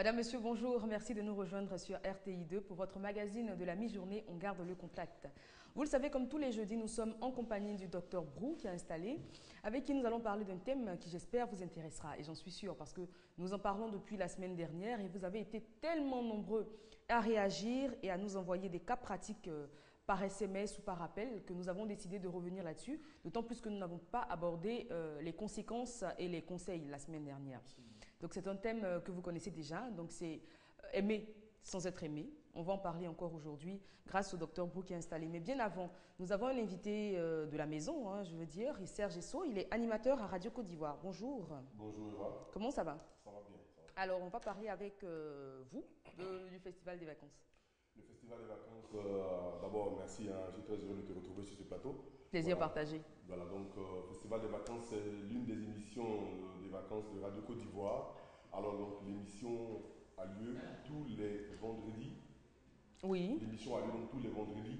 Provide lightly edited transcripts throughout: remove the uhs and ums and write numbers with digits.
Madame, Monsieur, bonjour. Merci de nous rejoindre sur RTI2 pour votre magazine de la mi-journée. On garde le contact. Vous le savez, comme tous les jeudis, nous sommes en compagnie du docteur Brou qui est installé, avec qui nous allons parler d'un thème qui, j'espère, vous intéressera. Et j'en suis sûre parce que nous en parlons depuis la semaine dernière et vous avez été tellement nombreux à réagir et à nous envoyer des cas pratiques par SMS ou par appel que nous avons décidé de revenir là-dessus, d'autant plus que nous n'avons pas abordé les conséquences et les conseils la semaine dernière. Donc c'est un thème que vous connaissez déjà, donc c'est aimer sans être aimé. On va en parler encore aujourd'hui grâce au docteur Brou qui est installé. Mais bien avant, nous avons un invité de la maison, je veux dire, Serge Esso, il est animateur à Radio Côte d'Ivoire. Bonjour. Bonjour Eva. Comment ça va? Ça va bien. Ça va. Alors on va parler avec vous du Festival des vacances. Le Festival des vacances, d'abord merci, je suis très heureux de te retrouver sur ce plateau. Plaisir partagé. Voilà, donc Festival des vacances, c'est l'une des émissions des vacances de Radio Côte d'Ivoire. Alors donc l'émission a lieu tous les vendredis. Oui. L'émission a lieu donc tous les vendredis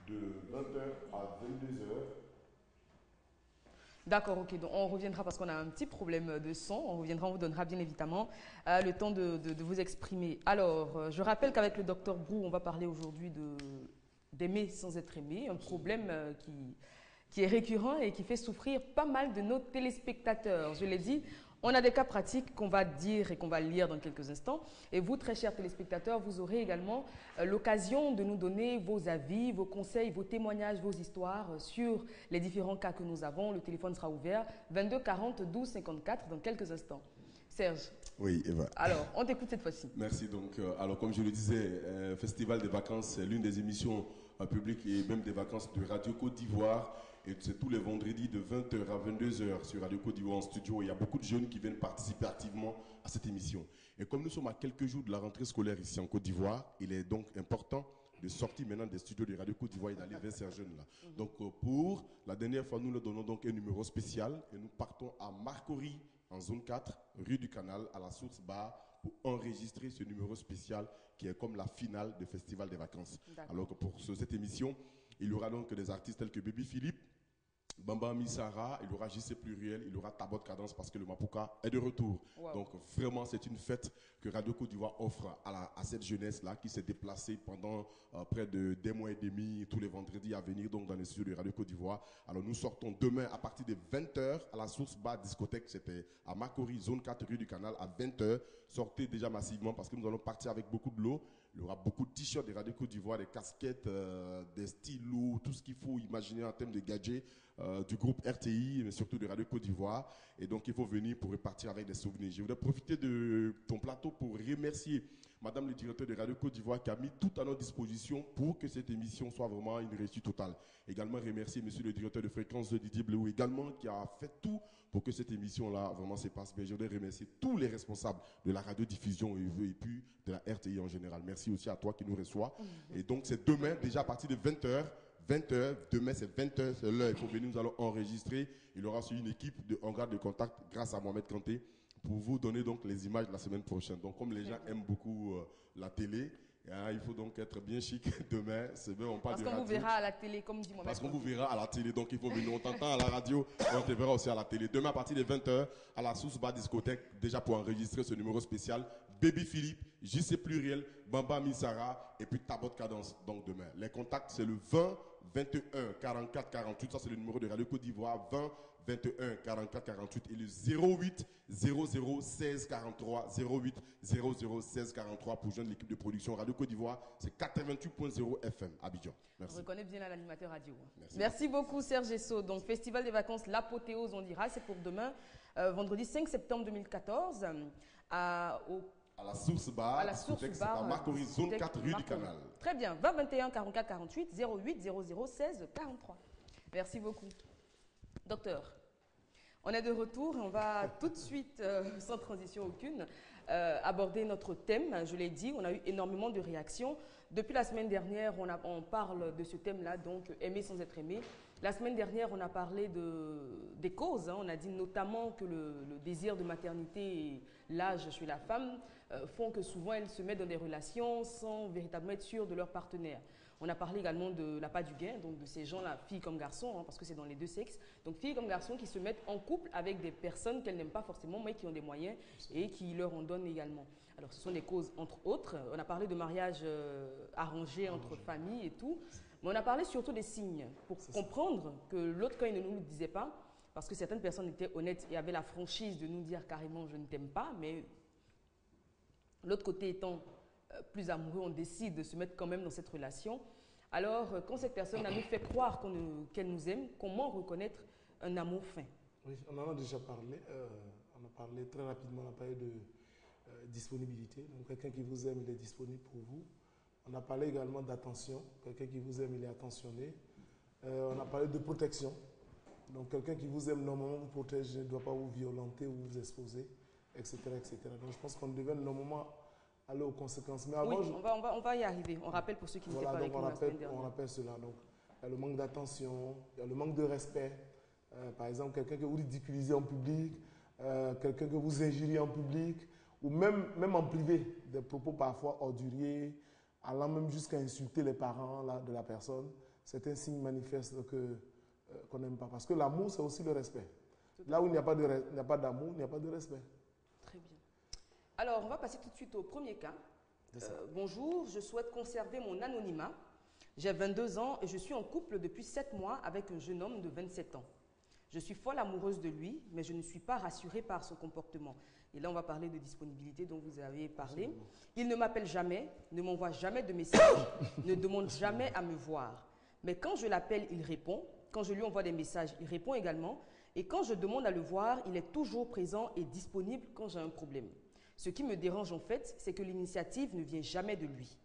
de 20h à 22h. D'accord, ok. Donc on reviendra parce qu'on a un petit problème de son. On reviendra, on vous donnera bien évidemment le temps de vous exprimer. Alors, je rappelle qu'avec le docteur Brou, on va parler aujourd'hui d'aimer sans être aimé, un problème qui est récurrent et qui fait souffrir pas mal de nos téléspectateurs. Je l'ai dit, on a des cas pratiques qu'on va dire et qu'on va lire dans quelques instants. Et vous, très chers téléspectateurs, vous aurez également l'occasion de nous donner vos avis, vos conseils, vos témoignages, vos histoires sur les différents cas que nous avons. Le téléphone sera ouvert 22 40 12 54 dans quelques instants. Serge. Oui, Eva. Alors, on t'écoute cette fois-ci. Merci. Donc, alors comme je le disais, Festival des vacances, c'est l'une des émissions publiques et même des vacances de Radio Côte d'Ivoire. Et c'est tous les vendredis de 20h à 22h sur Radio Côte d'Ivoire en studio. Il y a beaucoup de jeunes qui viennent participer activement à cette émission. Et comme nous sommes à quelques jours de la rentrée scolaire ici en Côte d'Ivoire, il est donc important de sortir maintenant des studios de Radio Côte d'Ivoire et d'aller vers ces jeunes-là. Donc, pour la dernière fois, nous leur donnons donc un numéro spécial et nous partons à Marcory, en zone 4, rue du Canal, à la Source Bar, pour enregistrer ce numéro spécial qui est comme la finale du Festival des vacances. Alors que pour cette émission, il y aura donc des artistes tels que Baby Philippe, Bamba Misara, il y aura JC Pluriel, il y aura Tabot Cadence parce que le Mapuka est de retour. Wow. Donc vraiment c'est une fête que Radio Côte d'Ivoire offre à cette jeunesse-là qui s'est déplacée pendant près de 2 mois et demi tous les vendredis à venir donc dans les studios de Radio Côte d'Ivoire. Alors nous sortons demain à partir de 20h à la Source Bar Discothèque, c'était à Marcory, zone 4 rue du Canal à 20h. Sortez déjà massivement parce que nous allons partir avec beaucoup de l'eau. Il y aura beaucoup de t-shirts de Radio Côte d'Ivoire, des casquettes, des stylos, tout ce qu'il faut imaginer en termes de gadgets. Du groupe RTI, mais surtout de Radio Côte d'Ivoire. Et donc, il faut venir pour repartir avec des souvenirs. Je voudrais profiter de ton plateau pour remercier Madame le directeur de Radio Côte d'Ivoire qui a mis tout à notre disposition pour que cette émission soit vraiment une réussite totale. Également, remercier Monsieur le directeur de fréquence de Didier Bleu également qui a fait tout pour que cette émission-là vraiment se passe bien. Je voudrais remercier tous les responsables de la radiodiffusion et puis de la RTI en général. Merci aussi à toi qui nous reçoit. Et donc, c'est demain, déjà à partir de 20h, demain c'est 20h, c'est l'heure, il faut venir, nous allons enregistrer. Il y aura aussi une équipe en garde de contact grâce à Mohamed Kanté pour vous donner donc les images la semaine prochaine. Donc comme les gens aiment beaucoup la télé, il faut donc être bien chic demain. C'est bien, on parle parce de qu'on radio. vous verra à la télé, comme dit Mohamed. Parce qu'on vous verra à la télé, donc il faut venir. On t'entend à la radio et on te verra aussi à la télé. Demain à partir de 20h à la Source Bar Discothèque, déjà pour enregistrer ce numéro spécial, Baby Philippe, JC Pluriel, Bamba Misara et puis Tabot Cadence. Donc demain, les contacts c'est le 20 21 44 48, ça c'est le numéro de Radio Côte d'Ivoire, 20 21 44 48 et le 08 00 16 43 08 00 16 43 pour joindre l'équipe de production Radio Côte d'Ivoire, c'est 88.0 FM Abidjan. Merci. On reconnaît bien l'animateur radio. Merci beaucoup Serge Esso. Donc Festival des vacances, l'apothéose on dira, c'est pour demain, vendredi 5 septembre 2014 à la Source Bar, à Marcory, zone 4 rue du Canal. Très bien, 20 21 44 48 08 00 16 43. Merci beaucoup. Docteur, on est de retour et on va tout de suite, sans transition aucune, aborder notre thème. Je l'ai dit, on a eu énormément de réactions. Depuis la semaine dernière, on parle de ce thème-là, donc aimer sans être aimé. La semaine dernière, on a parlé des causes. On a dit notamment que le désir de maternité et l'âge chez la femme font que souvent elles se mettent dans des relations sans véritablement être sûres de leur partenaire. On a parlé également de l'appât du gain, donc de ces gens-là, filles comme garçons, parce que c'est dans les deux sexes. Donc filles comme garçons qui se mettent en couple avec des personnes qu'elles n'aiment pas forcément, mais qui ont des moyens et qui leur en donnent également. Alors, ce sont les causes, entre autres. On a parlé de mariage arrangé entre familles et tout. Mais on a parlé surtout des signes pour comprendre que l'autre, quand il ne nous le disait pas, parce que certaines personnes étaient honnêtes et avaient la franchise de nous dire carrément « je ne t'aime pas », mais l'autre côté étant plus amoureux, on décide de se mettre quand même dans cette relation. Alors, quand cette personne nous fait croire qu'elle nous aime, comment reconnaître un amour fin? Oui, on en a déjà parlé. On a parlé très rapidement, on a parlé de disponibilité. Donc, quelqu'un qui vous aime, il est disponible pour vous. On a parlé également d'attention. Quelqu'un qui vous aime, il est attentionné. On a parlé de protection. Donc, quelqu'un qui vous aime, normalement, vous protège, ne doit pas vous violenter ou vous exposer, etc., etc. Donc, je pense qu'on devait normalement aller aux conséquences. Mais avant, oui, on va y arriver. On rappelle pour ceux qui n'étaient pas avec nous la semaine dernière. On rappelle cela. Donc, il y a le manque d'attention, il y a le manque de respect. Par exemple, quelqu'un que vous ridiculisez en public, quelqu'un que vous injuriez en public, ou même en privé, des propos parfois orduriers, allant même jusqu'à insulter les parents de la personne. C'est un signe manifeste qu'on n'aime pas. Parce que l'amour, c'est aussi le respect. Là où il n'y a pas d'amour, il n'y a pas de respect. Très bien. Alors, on va passer tout de suite au premier cas. Bonjour, je souhaite conserver mon anonymat. J'ai 22 ans et je suis en couple depuis 7 mois avec un jeune homme de 27 ans. Je suis folle amoureuse de lui, mais je ne suis pas rassurée par son comportement. Et là, on va parler de disponibilité dont vous avez parlé. Absolument. Il ne m'appelle jamais, ne m'envoie jamais de messages, ne demande jamais à me voir. Mais quand je l'appelle, il répond. Quand je lui envoie des messages, il répond également. Et quand je demande à le voir, il est toujours présent et disponible quand j'ai un problème. Ce qui me dérange en fait, c'est que l'initiative ne vient jamais de lui.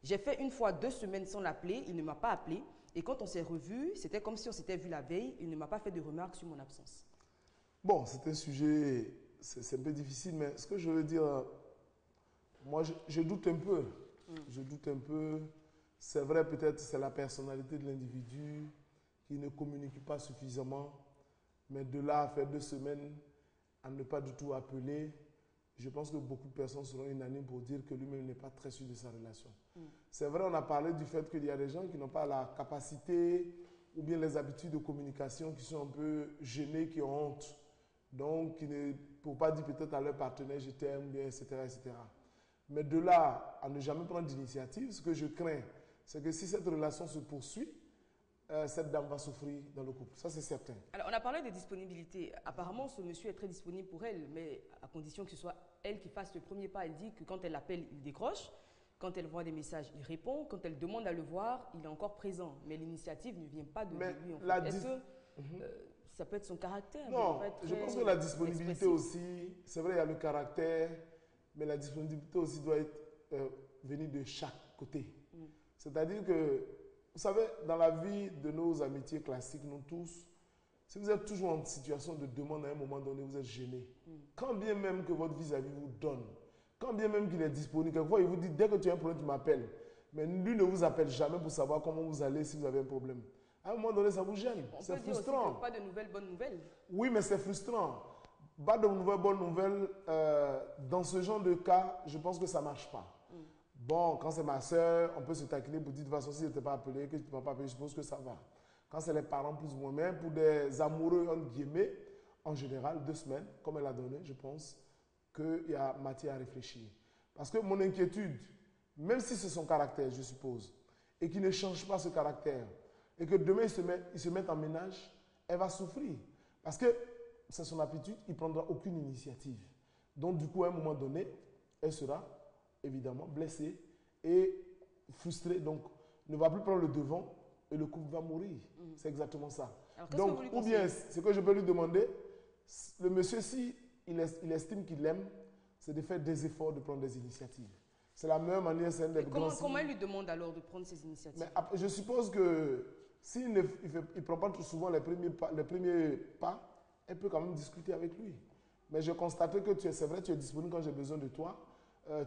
J'ai fait une fois 2 semaines sans l'appeler, il ne m'a pas appelé. Et quand on s'est revus, c'était comme si on s'était vu la veille, il ne m'a pas fait de remarques sur mon absence. Bon, c'est un sujet, c'est un peu difficile, mais ce que je veux dire, moi je doute un peu. Je doute un peu. C'est vrai, peut-être c'est la personnalité de l'individu qui ne communique pas suffisamment, mais de là à faire 2 semaines à ne pas du tout appeler, je pense que beaucoup de personnes seront unanimes pour dire que lui-même n'est pas très sûr de sa relation. C'est vrai, on a parlé du fait qu'il y a des gens qui n'ont pas la capacité ou bien les habitudes de communication qui sont un peu gênés, qui ont honte. Donc, qui ne peuvent pas dire peut-être à leur partenaire « je t'aime », etc., etc. Mais de là à ne jamais prendre d'initiative, ce que je crains, c'est que si cette relation se poursuit, cette dame va souffrir dans le couple. Ça, c'est certain. Alors, on a parlé de disponibilité. Apparemment, ce monsieur est très disponible pour elle, mais à condition que ce soit elle qui fasse le premier pas. Elle dit que quand elle l'appelle, il décroche. Quand elle voit des messages, il répond. Quand elle demande à le voir, il est encore présent. Mais l'initiative ne vient pas de lui. Est-ce que ça peut être son caractère? Non, je pense que la disponibilité aussi, c'est vrai, il y a le caractère, mais la disponibilité aussi doit être venir de chaque côté. C'est-à-dire que, vous savez, dans la vie de nos amitiés classiques, nous tous, si vous êtes toujours en situation de demande à un moment donné, vous êtes gêné. Quand bien même que votre vis-à-vis vous donne, quand bien même qu'il est disponible, quelquefois il vous dit, dès que tu as un problème, tu m'appelles. Mais lui ne vous appelle jamais pour savoir comment vous allez si vous avez un problème. À un moment donné, ça vous gêne. C'est frustrant. Pas de nouvelles, bonnes nouvelles. Oui, mais c'est frustrant. Pas de nouvelles, bonnes nouvelles. Dans ce genre de cas, je pense que ça ne marche pas. Bon, quand c'est ma soeur, on peut se taquiner pour dire de toute façon, si je ne t'ai pas appelé, que tu ne m'as pas appelé, je suppose que ça va. Quand c'est les parents, plus ou moins. Mais pour des amoureux, entre guillemets, en général, 2 semaines, comme elle a donné, je pense qu'il y a matière à réfléchir. Parce que mon inquiétude, même si c'est son caractère, je suppose, et qu'il ne change pas ce caractère, et que demain il se met en ménage, elle va souffrir. Parce que c'est son habitude, il ne prendra aucune initiative. Donc du coup, à un moment donné, elle sera évidemment blessée et frustrée. Donc, ne va plus prendre le devant et le couple va mourir. C'est exactement ça. Alors, donc, ou bien, ce que je peux lui demander, le monsieur, si il estime qu'il l'aime, c'est de faire des efforts, de prendre des initiatives. C'est la meilleure manière, c'est un des grands signes. Comment il lui demande alors de prendre ses initiatives? Mais je suppose que s'il ne prend pas tout souvent les premiers pas, elle peut quand même discuter avec lui. Mais je constatais que c'est vrai, tu es disponible quand j'ai besoin de toi.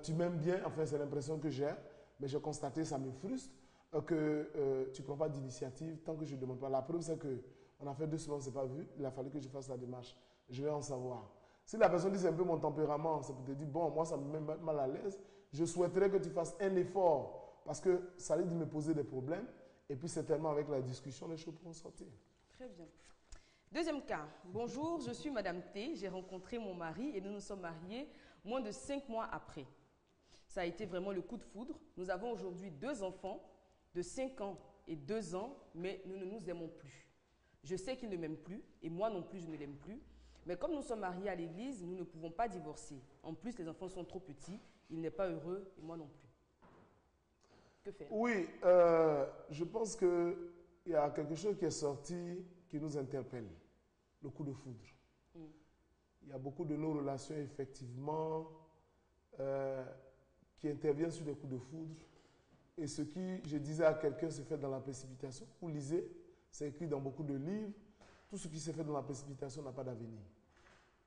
Tu m'aimes bien, enfin c'est l'impression que j'ai. Mais j'ai constaté, ça me frustre, que tu ne prends pas d'initiative tant que je ne demande pas. La preuve, c'est qu'on a fait 2 semaines, on ne s'est pas vu. Il a fallu que je fasse la démarche. Je vais en savoir. Si la personne dit c'est un peu mon tempérament, c'est pour te dire, bon, moi ça me met mal à l'aise. Je souhaiterais que tu fasses un effort parce que ça risque de me poser des problèmes. Et puis certainement avec la discussion, les choses pourront sortir. Très bien. Deuxième cas. Bonjour, je suis Madame T. J'ai rencontré mon mari et nous nous sommes mariés moins de 5 mois après. Ça a été vraiment le coup de foudre. Nous avons aujourd'hui 2 enfants de 5 ans et 2 ans, mais nous ne nous aimons plus. Je sais qu'il ne m'aime plus, et moi non plus, je ne l'aime plus. Mais comme nous sommes mariés à l'église, nous ne pouvons pas divorcer. En plus, les enfants sont trop petits, il n'est pas heureux, et moi non plus. Que faire? Oui, je pense qu'il y a quelque chose qui est sorti qui nous interpelle, le coup de foudre. Il y a beaucoup de nos relations, effectivement, qui interviennent sur des coups de foudre. Et ce qui, je disais à quelqu'un, se fait dans la précipitation. Vous lisez, c'est écrit dans beaucoup de livres, tout ce qui se fait dans la précipitation n'a pas d'avenir.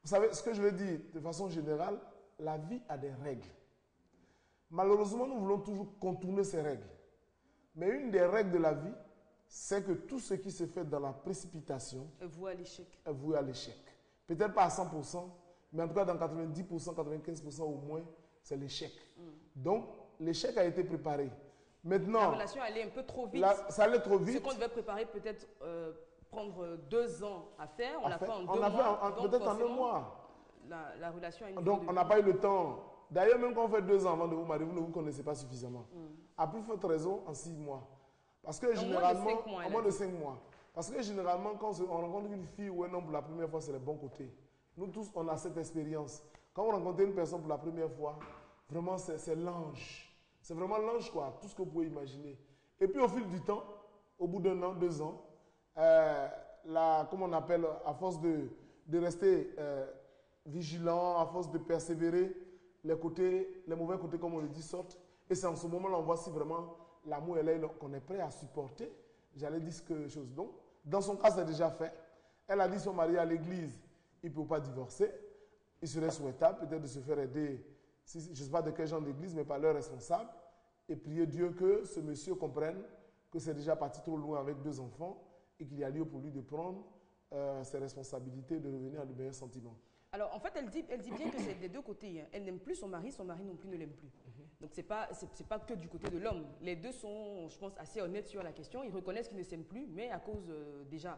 Vous savez, ce que je veux dire de façon générale, la vie a des règles. Malheureusement, nous voulons toujours contourner ces règles. Mais une des règles de la vie, c'est que tout ce qui se fait dans la précipitation est voué à l'échec. Est voué à l'échec. Peut-être pas à 100%, mais en tout cas dans 90%, 95% au moins, c'est l'échec. Donc, l'échec a été préparé. Maintenant, la relation allait un peu trop vite. Ça allait trop vite. Ce qu'on devait préparer peut-être prendre 2 ans à faire, on l'a fait en 2 mois. On l'a fait peut-être en 1 mois. La relation a une Donc, on n'a pas eu le temps. D'ailleurs, même quand on fait 2 ans avant de vous marier, vous ne vous connaissez pas suffisamment. À plus forte raison, en 6 mois. Parce que généralement, en moins de 5 mois. Parce que généralement, quand on rencontre une fille ou un homme pour la première fois, c'est le bon côté. Nous tous, on a cette expérience. Quand on rencontre une personne pour la première fois, vraiment, c'est l'ange. C'est vraiment l'ange, quoi. Tout ce que vous pouvez imaginer. Et puis, au fil du temps, au bout d'1 an, 2 ans, comme on appelle, à force de rester vigilant, à force de persévérer, les mauvais côtés, comme on le dit, sortent. Et c'est en ce moment-là, on voit si vraiment l'amour est là, qu'on est prêt à supporter. J'allais dire quelque chose. Donc, dans son cas, c'est déjà fait. Elle a dit son mari à l'église, il ne peut pas divorcer. Il serait souhaitable peut-être de se faire aider, je ne sais pas de quel genre d'église, mais par leur responsable. Et prier Dieu que ce monsieur comprenne que c'est déjà parti trop loin avec 2 enfants et qu'il y a lieu pour lui de prendre ses responsabilités, de revenir à de meilleurs sentiments. Alors, en fait, elle dit bien que c'est des 2 côtés. Hein. Elle n'aime plus son mari non plus ne l'aime plus. Donc, ce n'est pas que du côté de l'homme. Les 2 sont, je pense, assez honnêtes sur la question. Ils reconnaissent qu'ils ne s'aiment plus, mais à cause déjà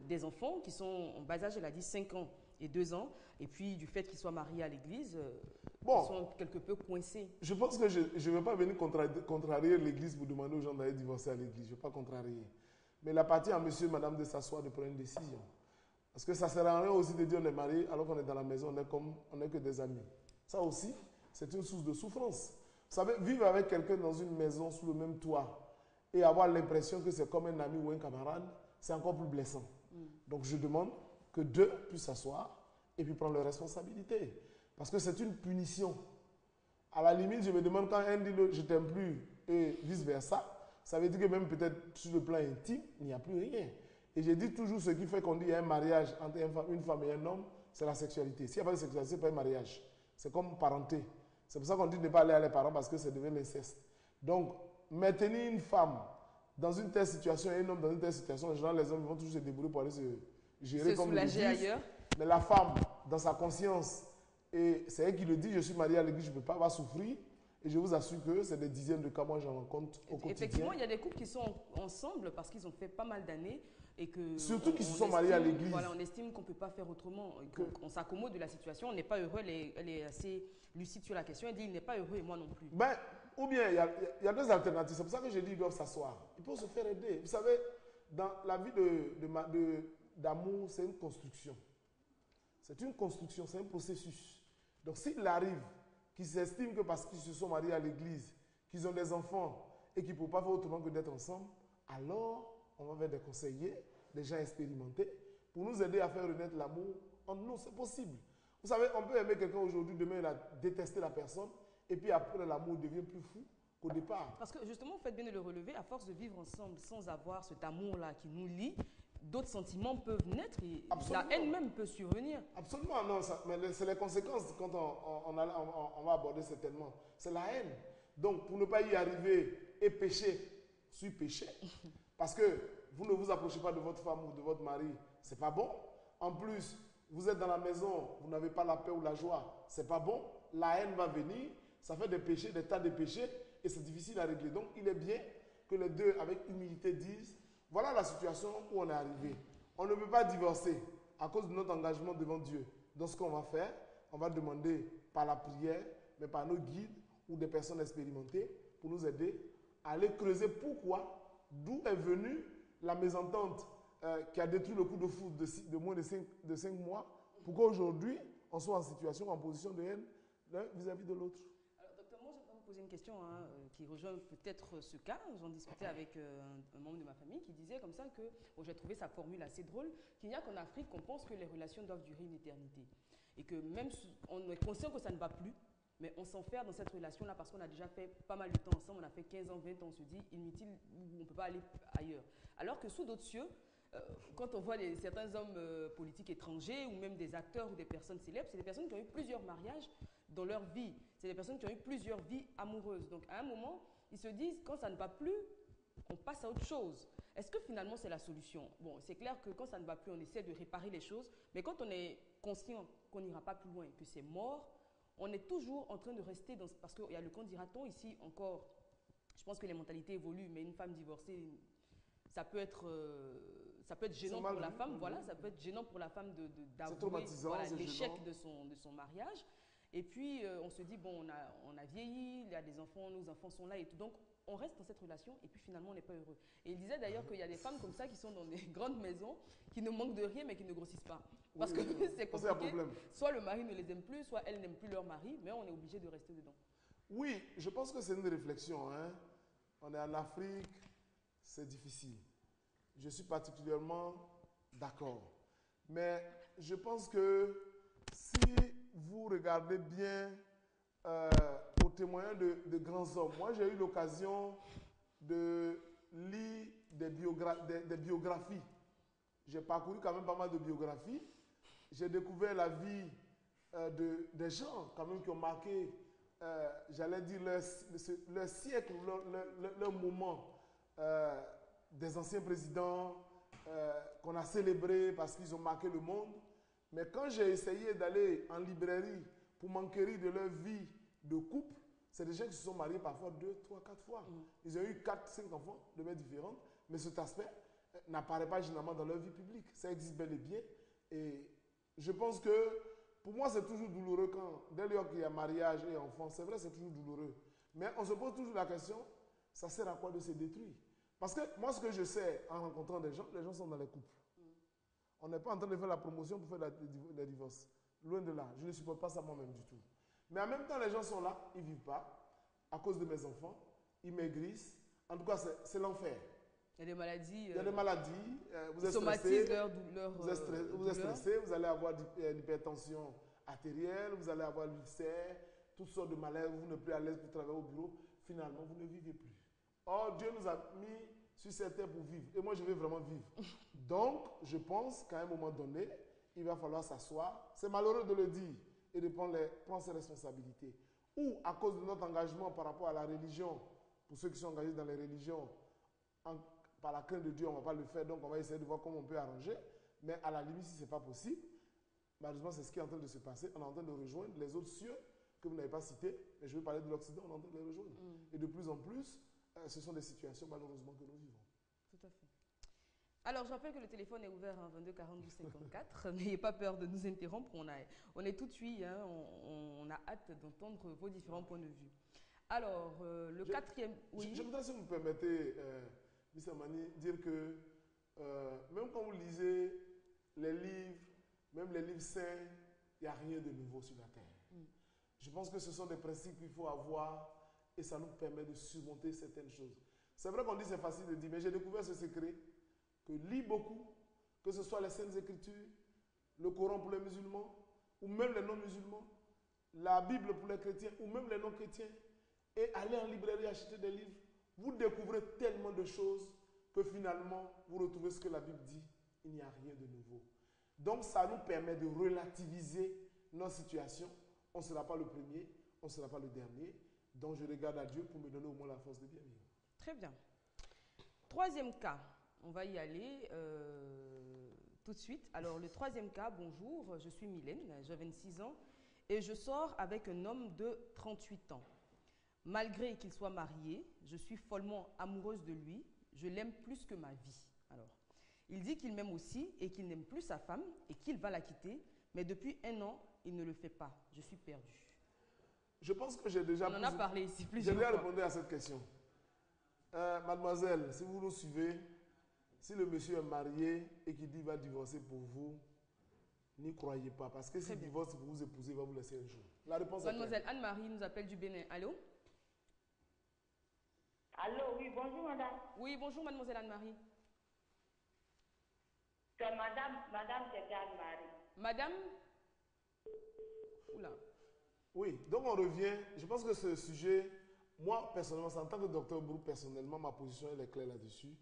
des enfants qui sont en bas âge, elle a dit 5 ans et 2 ans, et puis du fait qu'ils soient mariés à l'église, ils sont quelque peu coincés. Je pense que je ne vais pas venir contrarier l'église pour demander aux gens d'aller divorcer à l'église. Je ne vais pas contrarier. Mais il appartient à monsieur et madame de s'asseoir, de prendre une décision. Parce que ça ne sert à rien aussi de dire on est marié alors qu'on est dans la maison, on n'est que des amis. Ça aussi, c'est une source de souffrance. Vous savez, vivre avec quelqu'un dans une maison sous le même toit et avoir l'impression que c'est comme un ami ou un camarade, c'est encore plus blessant. Donc je demande que 2 puissent s'asseoir et puis prendre leurs responsabilités. Parce que c'est une punition. À la limite, je me demande quand un dit je t'aime plus et vice-versa, ça veut dire que même peut-être sur le plan intime, il n'y a plus rien. Et j'ai dit toujours ce qui fait qu'on dit qu'il y a un mariage entre une femme et un homme, c'est la sexualité. S'il n'y a pas de sexualité, ce n'est pas un mariage. C'est comme parenté. C'est pour ça qu'on dit de ne pas aller à les parents parce que c'est devenu l'inceste. Donc, maintenir une femme dans une telle situation et un homme dans une telle situation, en général, les hommes vont toujours se débrouiller pour aller se gérer comme ils le disent. Ailleurs. Mais la femme, dans sa conscience, et c'est elle qui le dit, je suis mariée à l'église, je ne peux pas, va souffrir. Et je vous assure que c'est des dizaines de cas, moi j'en rencontre au quotidien. Effectivement, il y a des couples qui sont ensemble parce qu'ils ont fait pas mal d'années et que... Surtout qui se sont mariés à l'église. Voilà, on estime qu'on ne peut pas faire autrement, qu'on s'accommode de la situation, on n'est pas heureux, elle est assez lucide sur la question, elle dit il n'est pas heureux et moi non plus. Ben, ou bien il y a 2 alternatives, c'est pour ça que je dis ils doivent s'asseoir. Ils peuvent se faire aider. Vous savez, dans la vie d'amour, c'est une construction. C'est une construction, c'est un processus. Donc s'il arrive qu'ils s'estiment que parce qu'ils se sont mariés à l'église, qu'ils ont des enfants et qu'ils ne peuvent pas faire autrement que d'être ensemble, alors on va vers des conseillers, des gens expérimentés, pour nous aider à faire renaître l'amour en nous. C'est possible. Vous savez, on peut aimer quelqu'un aujourd'hui, demain il a détesté la personne, et puis après l'amour devient plus fou qu'au départ. Parce que justement, vous faites bien de le relever, à force de vivre ensemble sans avoir cet amour-là qui nous lie, d'autres sentiments peuvent naître et la haine même peut survenir. Absolument, non, mais c'est les conséquences quand on va aborder certainement. C'est la haine. Donc, pour ne pas y arriver et pécher sur péché, parce que vous ne vous approchez pas de votre femme ou de votre mari, c'est pas bon. En plus, vous êtes dans la maison, vous n'avez pas la paix ou la joie, c'est pas bon. La haine va venir, ça fait des péchés, des tas de péchés, et c'est difficile à régler. Donc, il est bien que les 2, avec humilité, disent voilà la situation où on est arrivé. On ne peut pas divorcer à cause de notre engagement devant Dieu. Donc, ce qu'on va faire, on va demander par la prière, mais par nos guides ou des personnes expérimentées pour nous aider à aller creuser pourquoi, d'où est venue la mésentente qui a détruit le coup de foudre de moins de 5 mois, pour qu'aujourd'hui, on soit en situation, en position de haine l'un vis-à-vis de l'autre. Alors, docteur, moi, je vais vous poser une question qui rejoint peut-être ce cas. J'en discutais avec un membre de ma famille qui disait comme ça que, bon, j'ai trouvé sa formule assez drôle, qu'il n'y a qu'en Afrique qu'on pense que les relations doivent durer une éternité. Et que même si on est conscient que ça ne va plus, mais on s'enferme dans cette relation-là parce qu'on a déjà fait pas mal de temps ensemble, on a fait 15 ans, 20 ans, on se dit inutile, on ne peut pas aller ailleurs. Alors que sous d'autres cieux, quand on voit certains hommes politiques étrangers ou même des acteurs ou des personnes célèbres, c'est des personnes qui ont eu plusieurs mariages dans leur vie. C'est des personnes qui ont eu plusieurs vies amoureuses. Donc à un moment, ils se disent, quand ça ne va plus, on passe à autre chose. Est-ce que finalement c'est la solution? Bon, c'est clair que quand ça ne va plus, on essaie de réparer les choses, mais quand on est conscient qu'on n'ira pas plus loin, que c'est mort, on est toujours en train de rester dans... Parce qu'il y a le qu'en dira-t-on ici encore, je pense que les mentalités évoluent, mais une femme divorcée, ça peut être gênant pour la femme, voilà, ça peut être gênant pour la femme d'avouer l'échec de son mariage. Et puis, on se dit, bon, on a vieilli, il y a des enfants, nos enfants sont là et tout. Donc, on reste dans cette relation et puis finalement, on n'est pas heureux. Et il disait d'ailleurs qu'il y a des femmes comme ça qui sont dans des grandes maisons, qui ne manquent de rien, mais qui ne grossissent pas. Parce que c'est compliqué. Soit le mari ne les aime plus, soit elles n'aiment plus leur mari, mais on est obligé de rester dedans. Oui, je pense que c'est une réflexion. Hein. On est en Afrique, c'est difficile. Je suis particulièrement d'accord. Mais je pense que si vous regardez bien au témoignage de grands hommes, moi j'ai eu l'occasion de lire des biographies. J'ai parcouru quand même pas mal de biographies. J'ai découvert la vie des gens quand même qui ont marqué, j'allais dire, leur siècle, leur moment. Des anciens présidents qu'on a célébrés parce qu'ils ont marqué le monde. Mais quand j'ai essayé d'aller en librairie pour m'enquérir de leur vie de couple, c'est des gens qui se sont mariés parfois 2, 3, 4 fois. Ils ont eu 4, 5 enfants de mères différentes, mais cet aspect n'apparaît pas généralement dans leur vie publique. Ça existe bel et bien. Et je pense que pour moi, c'est toujours douloureux quand, dès lors qu'il y a mariage et enfant, c'est vrai, c'est toujours douloureux. Mais on se pose toujours la question, ça sert à quoi de se détruire? Parce que moi, ce que je sais en rencontrant des gens, les gens sont dans les couples. On n'est pas en train de faire la promotion pour faire les divorces. Loin de là. Je ne supporte pas ça moi-même du tout. Mais en même temps, les gens sont là, ils ne vivent pas. À cause de mes enfants, ils maigrissent. En tout cas, c'est l'enfer. Il y a des maladies. Il y a des maladies. Vous êtes stressé. Vous êtes stressé. Vous allez avoir l'hypertension artérielle. Vous allez avoir l'ulcère. Toutes sortes de maladies. Vous n'êtes plus à l'aise pour travailler au bureau. Finalement, vous ne vivez plus. Or, Dieu nous a mis sur cette terre pour vivre. Et moi, je veux vraiment vivre. Donc, je pense qu'à un moment donné, il va falloir s'asseoir. C'est malheureux de le dire et de prendre ses responsabilités. Ou, à cause de notre engagement par rapport à la religion, pour ceux qui sont engagés dans les religions, par la crainte de Dieu, on ne va pas le faire. Donc, on va essayer de voir comment on peut arranger. Mais à la limite, si ce n'est pas possible, malheureusement, c'est ce qui est en train de se passer. On est en train de rejoindre les autres cieux que vous n'avez pas cités. Mais je veux parler de l'Occident, on est en train de les rejoindre. Et de plus en plus, ce sont des situations malheureusement que nous vivons. Tout à fait. Alors, je rappelle que le téléphone est ouvert à 22 42 54. N'ayez pas peur de nous interrompre. On est tout de suite, hein, on a hâte d'entendre vos différents points de vue. Alors, le quatrième... Oui. Je voudrais, si vous me permettez, Miss Amani, dire que même quand vous lisez les livres, même les livres saints, il n'y a rien de nouveau sur la terre. Je pense que ce sont des principes qu'il faut avoir et ça nous permet de surmonter certaines choses. C'est vrai qu'on dit c'est facile de dire, mais j'ai découvert ce secret que lis beaucoup, que ce soit les Saintes Écritures, le Coran pour les musulmans, ou même les non-musulmans, la Bible pour les chrétiens, ou même les non-chrétiens, et aller en librairie acheter des livres, vous découvrez tellement de choses que finalement, vous retrouvez ce que la Bible dit, il n'y a rien de nouveau. Donc, ça nous permet de relativiser nos situations. On ne sera pas le premier, on ne sera pas le dernier. Donc, je regarde à Dieu pour me donner au moins la force de bien vivre. Très bien. Troisième cas, on va y aller tout de suite. Alors, le troisième cas, bonjour, je suis Mylène, j'ai 26 ans et je sors avec un homme de 38 ans. Malgré qu'il soit marié, je suis follement amoureuse de lui, je l'aime plus que ma vie. Alors, il dit qu'il m'aime aussi et qu'il n'aime plus sa femme et qu'il va la quitter, mais depuis 1 an, il ne le fait pas. Je suis perdue. Je pense que j'ai déjà... On en a parlé ici J'ai plusieurs déjà fois. répondu à cette question. Mademoiselle, si vous nous suivez, si le monsieur est marié et qu'il dit qu'il va divorcer pour vous, n'y croyez pas. Parce que s'il divorce pour vous épouser, il va vous laisser un jour. La réponse est Mademoiselle Anne-Marie nous appelle du Bénin. Allô? Allô, oui, bonjour madame. Oui, bonjour mademoiselle Anne-Marie. C'est madame c'est Anne-Marie. Madame? Oula. Oui, donc on revient. Je pense que ce sujet, moi personnellement, en tant que docteur Brou, personnellement, ma position elle est claire là-dessus.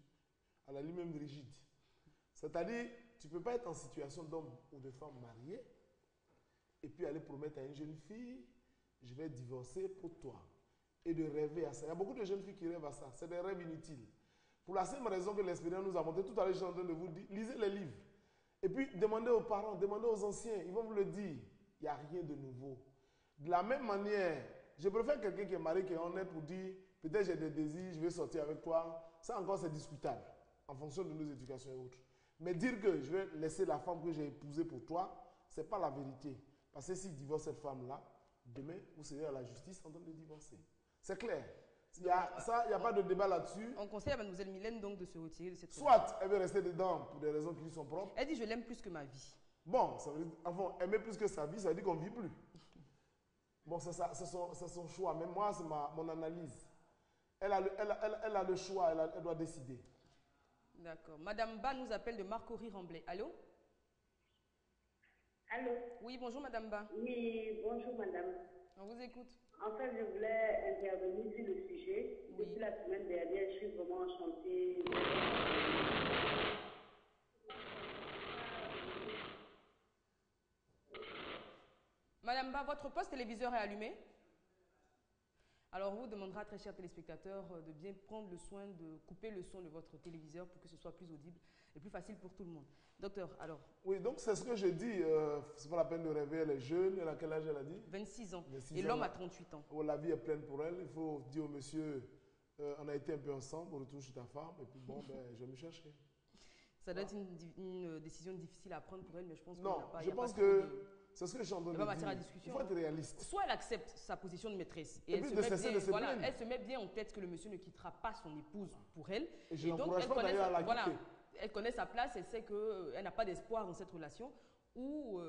À la limite même rigide. C'est-à-dire, tu ne peux pas être en situation d'homme ou de femme mariée et puis aller promettre à une jeune fille, je vais divorcer pour toi. Et de rêver à ça. Il y a beaucoup de jeunes filles qui rêvent à ça. C'est des rêves inutiles. Pour la simple raison que l'expérience nous a montré, tout à l'heure, je suis en train de vous dire, lisez les livres. Et puis, demandez aux parents, demandez aux anciens, ils vont vous le dire. Il n'y a rien de nouveau. De la même manière, je préfère quelqu'un qui est marié, qui est honnête pour dire, peut-être j'ai des désirs, je vais sortir avec toi. Ça encore, c'est discutable, en fonction de nos éducations et autres. Mais dire que je vais laisser la femme que j'ai épousée pour toi, ce n'est pas la vérité. Parce que s'il divorce cette femme-là, demain, vous serez à la justice en train de divorcer. C'est clair. Il n'y a pas de débat là-dessus. On conseille à mademoiselle Mylène donc de se retirer de cette Soit elle veut rester dedans pour des raisons qui lui sont propres. Elle dit je l'aime plus que ma vie. Bon, ça veut dire, enfin, aimer plus que sa vie, ça veut dire qu'on ne vit plus. Bon, c'est son choix. Mais moi, c'est mon analyse. Elle a le choix, elle doit décider. D'accord. Madame Ba nous appelle de Marcory-Remblay. Allô? Allô? Oui, bonjour Madame Ba. Oui, bonjour madame. On vous écoute. En fait, je voulais intervenir sur le sujet. Oui. Depuis la semaine dernière, je suis vraiment enchantée. Madame Ba, votre poste téléviseur est allumé? Alors, on vous demandera, très chers téléspectateurs, de bien prendre le soin de couper le son de votre téléviseur pour que ce soit plus audible et plus facile pour tout le monde. Docteur, alors? Oui, donc c'est ce que je dis. C'est pas la peine de rêver, elle est jeune. Elle a quel âge, elle a dit? 26 ans. 26 Et ans, l'homme là. a 38 ans. Oh, la vie est pleine pour elle. Il faut dire au monsieur, on a été un peu ensemble, on retourne chez ta femme. Et puis bon, ben, je vais me chercher. Ça doit être une décision difficile à prendre pour elle, mais je pense qu'il Non, n'y a pas... je pense trop que de- c'est ce que je suis en train Il de n'y a pas matière à dire. discussion. Il faut être réaliste. Soit elle accepte sa position de maîtresse et, Et elle, puis se de met cesser bien, de se voilà, plaindre. elle se met bien en tête que le monsieur ne quittera pas son épouse pour elle. Et je donc, n'encourage elle pas connaît, d'ailleurs à la voilà, quitter. elle connaît sa place, elle sait qu'elle n'a pas d'espoir dans cette relation ou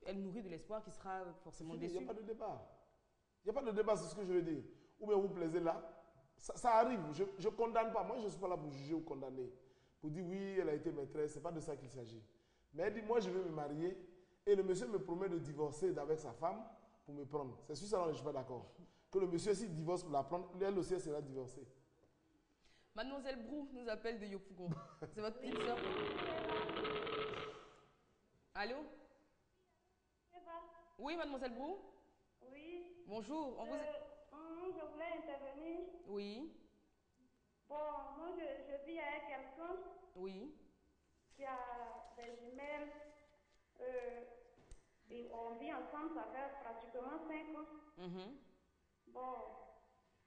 elle nourrit de l'espoir qui sera forcément Il déçu. n'y a pas de débat. Il n'y a pas de débat, c'est ce que je veux dire. Ou bien vous plaisez là. Ça arrive. Je ne condamne pas. Moi, je ne suis pas là pour juger ou condamner. Pour dire oui, elle a été maîtresse. Ce n'est pas de ça qu'il s'agit. Mais elle dit, moi, je veux me marier. Et le monsieur me promet de divorcer avec sa femme pour me prendre. C'est sûr, ça, je ne suis pas d'accord. Que le monsieur, s'il divorce pour la prendre, elle aussi, elle sera divorcée. Mademoiselle Brou nous appelle de Yopougon. C'est votre petite soeur. Allô? Oui, mademoiselle Brou? Oui. Bonjour. Je voulais intervenir. Oui. Bon, moi, je vis avec quelqu'un Oui. qui a des jumelles. Et on vit ensemble, ça fait pratiquement 5 ans. Mhm. Bon,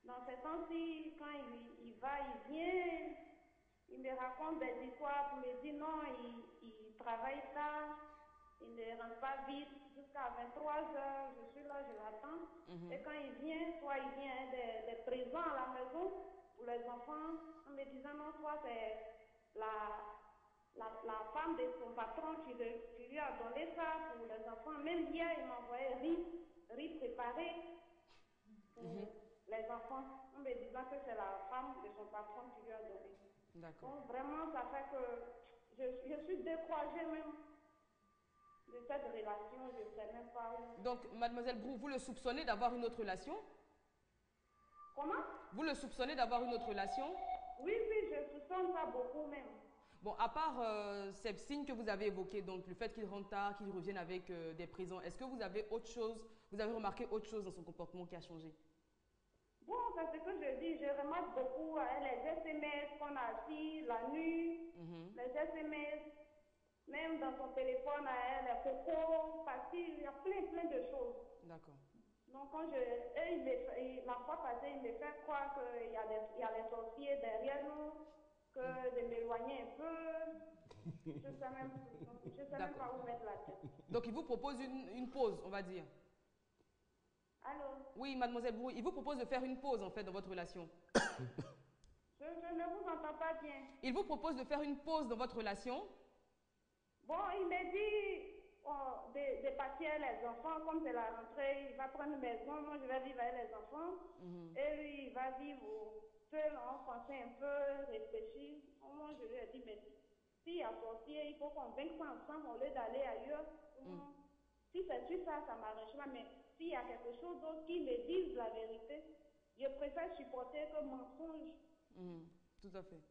dans ces temps-ci, quand il va, il vient, il me raconte des histoires pour me dire non, il travaille tard, il ne rentre pas vite, jusqu'à 23 heures, je suis là, je l'attends. Et quand il vient, soit il vient avec des présents à la maison pour les enfants, en me disant non, soit c'est la femme de son patron qui lui a donné ça pour les enfants. Même hier, il m'a envoyé riz préparé pour les enfants, en me disant que c'est la femme de son patron qui lui a donné. D'accord. Donc vraiment, ça fait que je suis découragée même de cette relation, je ne sais même pas où. Donc, mademoiselle Brou, vous le soupçonnez d'avoir une autre relation? Comment? Vous le soupçonnez d'avoir une autre relation? Oui, je soupçonne ça beaucoup même. Bon, à part ces signes que vous avez évoqués, donc le fait qu'il rentre tard, qu'il revienne avec des présents, est-ce que vous avez autre chose, vous avez remarqué autre chose dans son comportement qui a changé? Bon, c'est ce que je dis, je remarque beaucoup les SMS qu'on a assis la nuit, les SMS, même dans son téléphone, les photos, parce qu'il y a plein de choses. D'accord. Donc, quand la fois passée, il me fait croire qu'il y a les sorciers derrière nous, que de m'éloigner un peu. Je ne sais même pas où mettre la tête. Donc, il vous propose une pause, on va dire. Allô? Oui, mademoiselle Brou, il vous propose de faire une pause en fait dans votre relation. Je ne vous entends pas bien. Il vous propose de faire une pause dans votre relation. Bon, il m'a dit de partir avec les enfants, comme c'est la rentrée, il va prendre une maison, moi je vais vivre avec les enfants. Et lui, il va vivre seul, en français un peu, réfléchir. Moi, je lui ai dit, mais s'il y a sorcier, il faut qu'on vaincre ça ensemble au lieu d'aller ailleurs. Si c'est sur ça, ça m'arrange pas, mais s'il y a quelque chose d'autre qui me dise la vérité, je préfère supporter que mensonge. Tout à fait.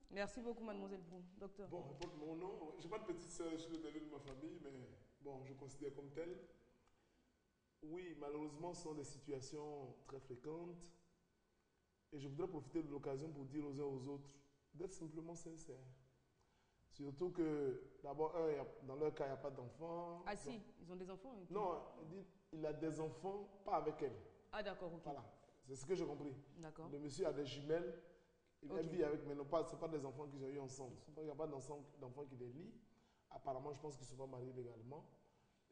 Merci beaucoup, mademoiselle Brou. Docteur. Bon, porte mon nom. Je n'ai pas de petite sœur, je suis le dernier de ma famille, mais bon, je considère comme telle. Oui, malheureusement, ce sont des situations très fréquentes. Et je voudrais profiter de l'occasion pour dire aux uns aux autres d'être simplement sincères. Surtout que, d'abord, dans leur cas, il n'y a pas d'enfants. Ah si, ils ont des enfants? Non, il a des enfants, pas avec elle. Ah d'accord, ok. Voilà, c'est ce que j'ai compris. D'accord. Le monsieur a des jumelles. Il vit avec, mais ce n'est pas des enfants qu'ils ont eu ensemble. Donc, il n'y a pas d'enfants qui les lient. Apparemment, je pense qu'ils ne sont pas mariés légalement.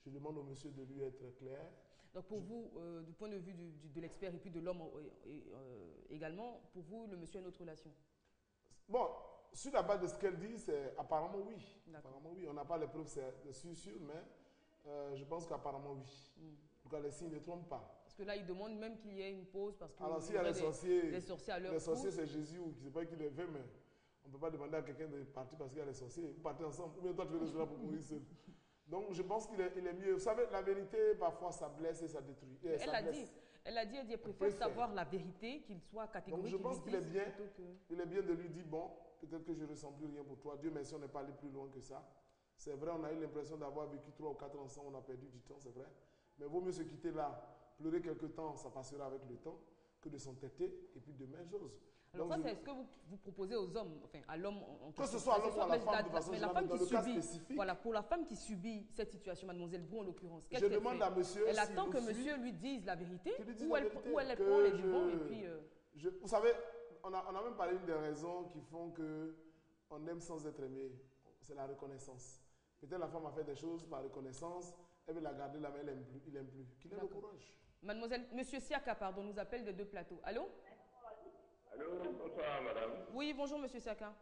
Je demande au monsieur de lui être clair. Donc, pour vous, du point de vue de l'expert et puis de l'homme également, pour vous, le monsieur a une autre relation? Bon, sur la base de ce qu'elle dit, c'est apparemment oui. Apparemment oui. On n'a pas les preuves, c'est sûr, mais je pense qu'apparemment oui. En tout cas, les signes ne trompent pas. Parce que là, il demande même qu'il y ait une pause parce que alors, s'il y a des sorciers à leur les sorciers, c'est Jésus ou qui ne sait pas qui les fait, mais on ne peut pas demander à quelqu'un de partir parce qu'il y a des sorciers. Vous partez ensemble, ou bien toi, tu veux rester là pour mourir seul. Donc, je pense qu'il est mieux. Vous savez, la vérité, parfois, ça blesse et ça détruit. Et elle a dit, elle préfère savoir la vérité, qu'il soit catégorique. Donc, je pense qu'il est bien, il est bien de lui dire, bon, peut-être que je ne ressens plus rien pour toi. Dieu merci, on n'est pas allé plus loin que ça. C'est vrai, on a eu l'impression d'avoir vécu 3 ou 4 ans ensemble, on a perdu du temps, c'est vrai. Mais il vaut mieux se quitter là, pleurer quelque temps, ça passera avec le temps, que de s'entêter et puis de même chose. Alors ça, c'est ce que vous proposez aux hommes, enfin à l'homme en que ce soit à l'homme ou à la femme, de façon générale, dans le cas spécifique. Voilà, pour la femme qui subit cette situation, mademoiselle Brou en l'occurrence, je demande à monsieur. Elle attend que monsieur lui dise la vérité, ou elle prend les devants et puis. Vous savez, on a même parlé d'une des raisons qui font qu'on aime sans être aimé, c'est la reconnaissance. Peut-être la femme a fait des choses par reconnaissance, elle veut la garder là, mais il n'aime plus. Qu'il ait le courage. Mademoiselle, monsieur Siaka, pardon, nous appelle de 2 plateaux. Allô? Allô, bonsoir madame. Oui, bonjour monsieur Siaka.